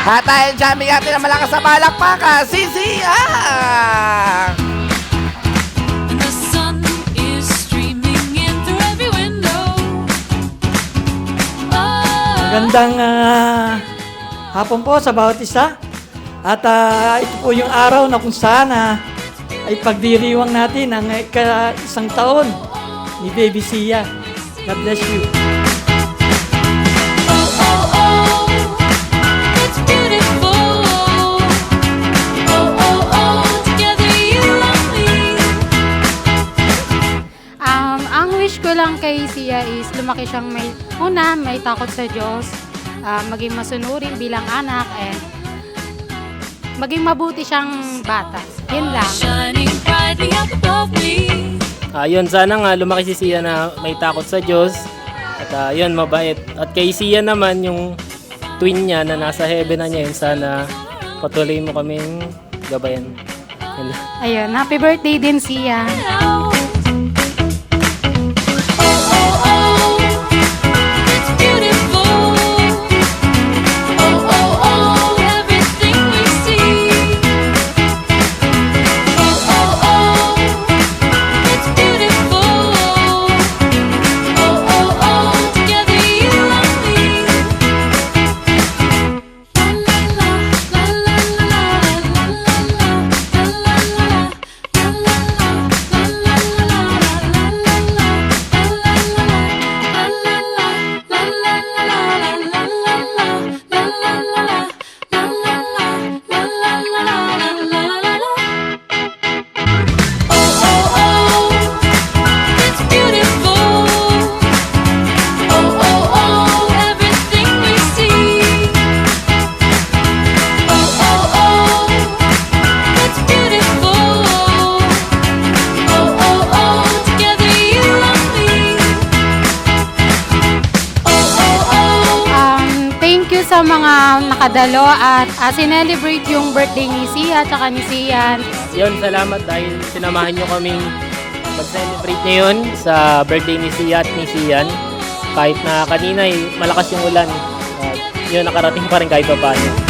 At dahil dyan, bigyan natin ng malakas na palakpakan, si Sia! And the sun is streaming in through every window. Oh. Magandang hapon po sa bawat isa. At ito po yung araw na kung saan ay pagdiriwang natin ang isang taon ni Baby Sia. God bless you. Oh, oh, oh, it's beautiful. Oh, oh, oh, together you and me. Ang wish ko lang kay Sia is lumaki siyang may takot sa Diyos, maging masunurin bilang anak, and maging mabuti siyang bata. Yun lang. Shining brightly up above me. Yun, sana nga lumaki si Sia na may takot sa Diyos. At yun, mabait. At kay Sia naman, yung twin niya na nasa heaven na niya yun, sana patuloy mo kaming gabayan. Yun lang. Ayun, happy birthday din Sia. Oh, oh, oh, it's beautiful. Oh, oh, oh, everything we see. Oh, oh, oh, it's beautiful. Oh, oh, oh, together you and me. La la la la la la la Thank you sa mga nakadalo at sinelebrate yung birthday ni Sia at saka ni Sian. Yun, salamat dahil sinamahan nyo kaming mag-celebrate ngayon sa birthday ni Sia at ni Sian. Kahit na kanina malakas yung ulan, yun, nakarating pa rin kahit pa paano.